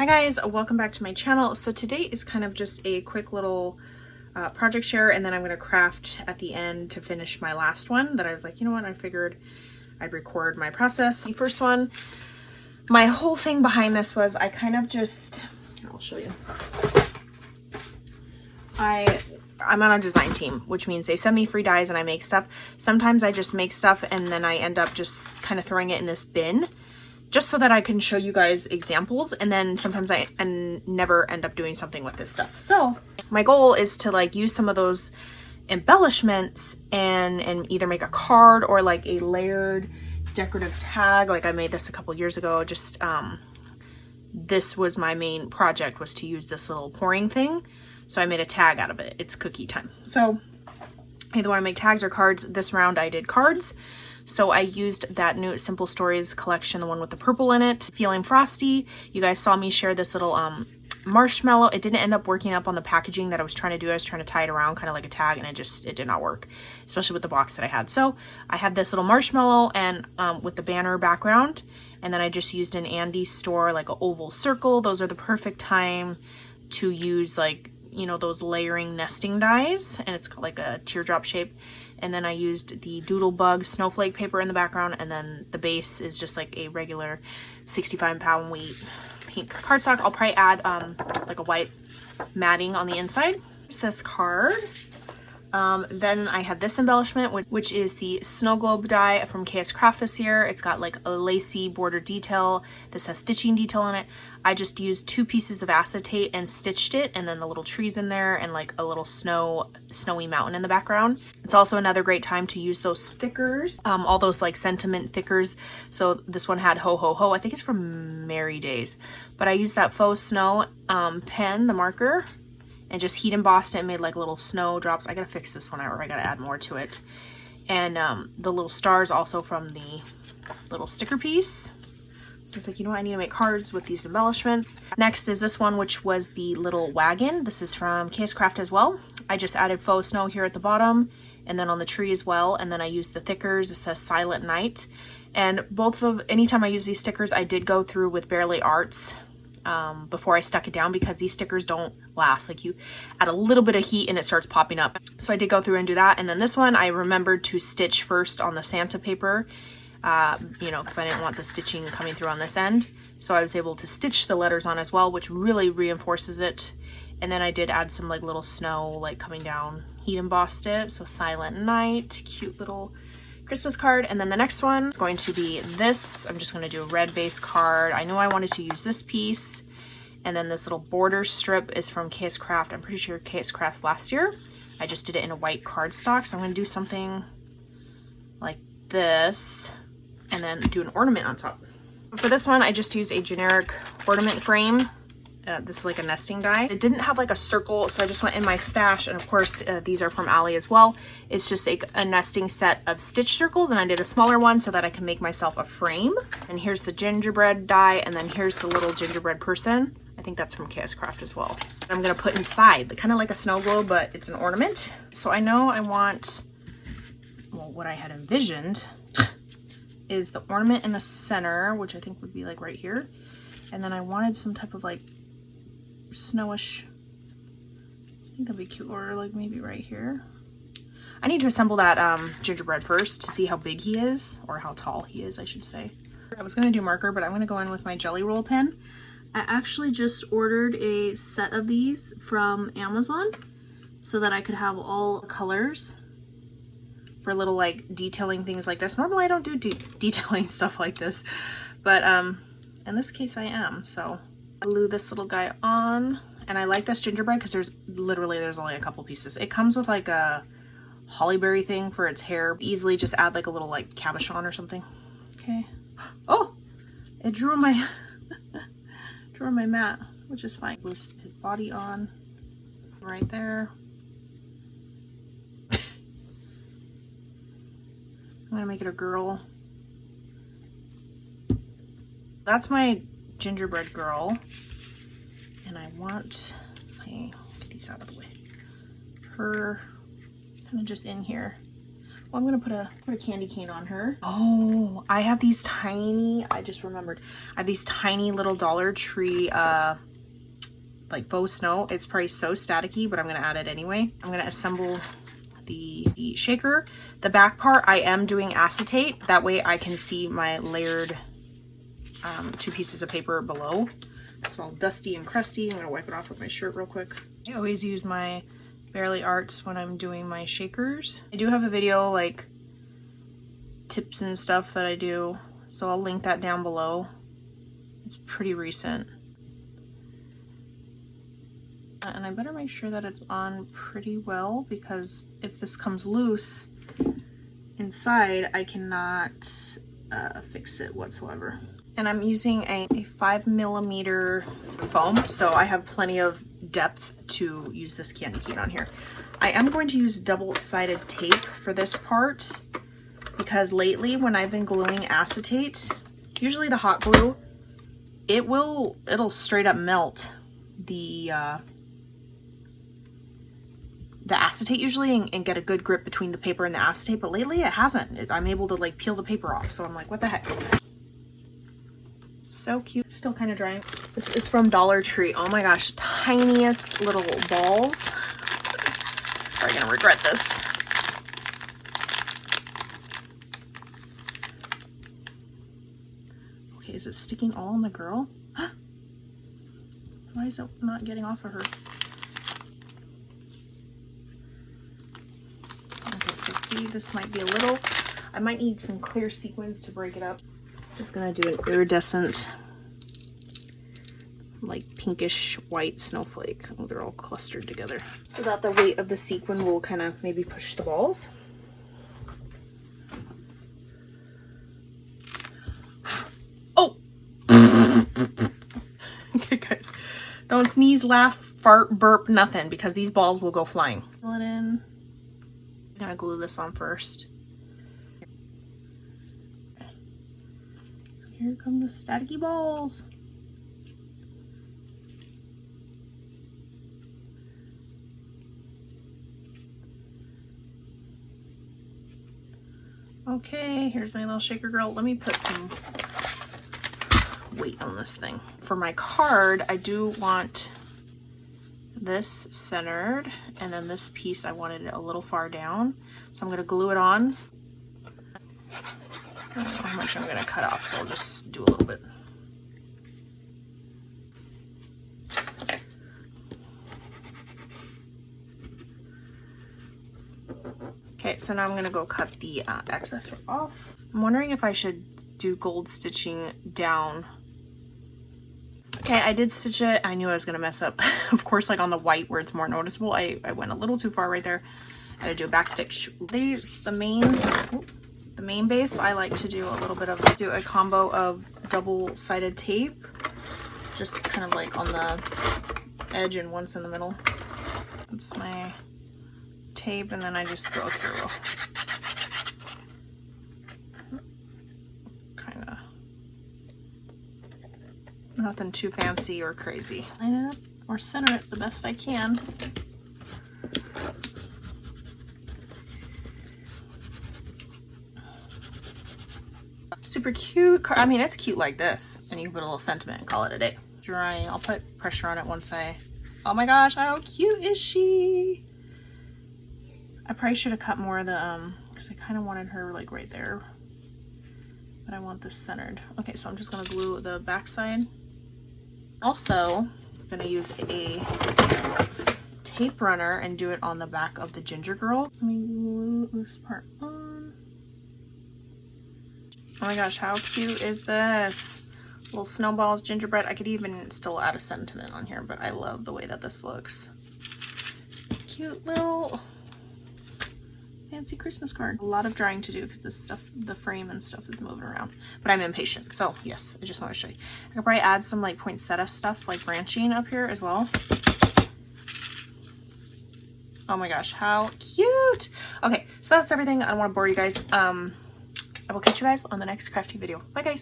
Hi guys, welcome back to my channel. So today is kind of just a quick little project share, and then I'm going to craft at the end to finish my last one that I was like, you know what, I figured I'd record my process. The first one, my whole thing behind this was I kind of just, here, I'll show you. I'm on a design team, which means they send me free dies and I make stuff. Sometimes I just make stuff and then I end up just kind of throwing it in this bin, just so that I can show you guys examples, and then sometimes I never end up doing something with this stuff. So my goal is to like use some of those embellishments and either make a card or like a layered decorative tag. Like I made this a couple years ago. Just this was my main project, was to use this little pouring thing. So I made a tag out of it. It's cookie time. So either want to make tags or cards. This round I did cards. So I used that new Simple Stories collection, the one with the purple in it, Feeling Frosty. You guys saw me share this little marshmallow. It didn't end up working up on the packaging that I was trying to do. I was trying to tie it around kind of like a tag, and it did not work, especially with the box that I had. So I had this little marshmallow and with the banner background, and then I just used an Andy store, like an oval circle. Those are the perfect time to use, like, you know, those layering nesting dies, and it's like a teardrop shape. And then I used the Doodlebug snowflake paper in the background, and then the base is just like a regular 65-pound weight pink cardstock. I'll probably add like a white matting on the inside. Here's this card. Then I had this embellishment, which is the snowglobe die from Craft this year. It's got like a lacy border detail. This has stitching detail on it. I just used 2 pieces of acetate and stitched it, and then the little trees in there and like a little snowy mountain in the background. It's also another great time to use those thickers, all those like sentiment thickers. So this one had Ho Ho Ho. I think it's from Merry Days, but I used that faux snow pen, the marker, and just heat embossed it and made like little snow drops. I gotta fix this one out, or I gotta add more to it. And the little stars also from the little sticker piece. So it's like, you know what, I need to make cards with these embellishments. Next is this one, which was the little wagon. This is from Craft as well. I just added faux snow here at the bottom and then on the tree as well. And then I used the thickers. It says Silent Night. And anytime I use these stickers, I did go through with Barely Arts before I stuck it down, because these stickers don't last. Like, you add a little bit of heat and it starts popping up. So I did go through and do that. And then this one I remembered to stitch first on the Santa paper, you know, because I didn't want the stitching coming through on this end. So I was able to stitch the letters on as well, which really reinforces it. And then I did add some like little snow like coming down, heat embossed it. So Silent Night, cute little Christmas card. And then the next one is going to be this. I'm just going to do a red base card. I know I wanted to use this piece. And then this little border strip is from Craft. I'm pretty sure Craft last year. I just did it in a white cardstock. So I'm going to do something like this and then do an ornament on top. For this one, I just used a generic ornament frame. This is like a nesting die. It didn't have like a circle, so I just went in my stash, and of course these are from Ali as well. It's just like a nesting set of stitch circles, and I did a smaller one so that I can make myself a frame. And here's the gingerbread die, and then here's the little gingerbread person. I think that's from Craft as well. I'm gonna put inside, kind of like a snow globe, but it's an ornament. So I know I want, well, what I had envisioned is the ornament in the center, which I think would be like right here. And then I wanted some type of like snowish, I think that'd be cute, or like maybe right here. I need to assemble that gingerbread first to see how big he is, or how tall he is, I should say. I was gonna do marker, but I'm gonna go in with my jelly roll pen. I actually just ordered a set of these from Amazon so that I could have all colors for little like detailing things like this. Normally I don't do detailing stuff like this, but in this case I am. So I glue this little guy on, and I like this gingerbread because there's only a couple pieces. It comes with like a hollyberry thing for its hair. Easily just add like a little like cabochon or something. Okay. Oh, it drew on my drew on my mat, which is fine. Glue his body on right there. I'm gonna make it a girl. That's my gingerbread girl, and I want, get these out of the way, her kind of just in here. Well, I'm gonna put a candy cane on her. Oh, I have these tiny, I just remembered. I have these tiny little Dollar Tree, like faux snow. It's probably so staticky, but I'm gonna add it anyway. I'm gonna assemble the shaker. The back part, I am doing acetate. That way I can see my layered 2 pieces of paper below. It's all dusty and crusty. I'm gonna wipe it off with my shirt real quick. I always use my Barely Arts when I'm doing my shakers. I do have a video like tips and stuff that I do, so I'll link that down below. It's pretty recent. And I better make sure that it's on pretty well, because if this comes loose inside, I cannot fix it whatsoever. And I'm using a 5mm foam, so I have plenty of depth to use this candy cane on here. I am going to use double-sided tape for this part, because lately when I've been gluing acetate, usually the hot glue, it'll straight up melt the acetate usually and get a good grip between the paper and the acetate, but lately it hasn't. I'm able to like peel the paper off, so I'm like, what the heck? So cute. It's still kind of drying. This is from Dollar Tree. Oh my gosh, tiniest little balls. Probably gonna regret this. Okay, is it sticking all on the girl? Why is it not getting off of her? Okay, so see, this might be a little, I might need some clear sequins to break it up. Just gonna do an iridescent, like pinkish white snowflake. Oh, they're all clustered together. So that the weight of the sequin will kind of maybe push the balls. Oh! Okay, guys. Don't sneeze, laugh, fart, burp, nothing, because these balls will go flying. Fill it in. I'm gonna glue this on first. Here come the staticky balls. Okay, here's my little shaker girl. Let me put some weight on this thing. For my card, I do want this centered, and then this piece I wanted it a little far down. So I'm gonna glue it on. I don't know how much I'm gonna cut off, so I'll just do a little bit. Okay, so now I'm gonna go cut the excess off. I'm wondering if I should do gold stitching down. Okay, I did stitch it. I knew I was gonna mess up. Of course, like on the white where it's more noticeable, I went a little too far right there. I had to do a back stitch. The main base, I like to do a little bit of, a combo of double-sided tape, just kind of like on the edge and once in the middle. That's my tape, and then I just go up here real. Kind of nothing too fancy or crazy. Line it up or center it the best I can. Super cute. I mean, it's cute like this, and you can put a little sentiment and call it a day. Drying. I'll put pressure on it once I, oh my gosh, how cute is she? I probably should have cut more of the, because I kind of wanted her like right there, but I want this centered. Okay, so I'm just gonna glue the back side. Also, I'm gonna use a tape runner and do it on the back of the ginger girl. Let me glue this part on. Oh my gosh, how cute is this? Little snowballs, gingerbread. I could even still add a sentiment on here, but I love the way that this looks. Cute little fancy Christmas card. A lot of drying to do because this stuff, the frame and stuff is moving around, but I'm impatient. So yes, I just want to show you. I could probably add some like poinsettia stuff, like branching up here as well. Oh my gosh, how cute. Okay, so that's everything. I don't want to bore you guys. I will catch you guys on the next crafting video. Bye guys.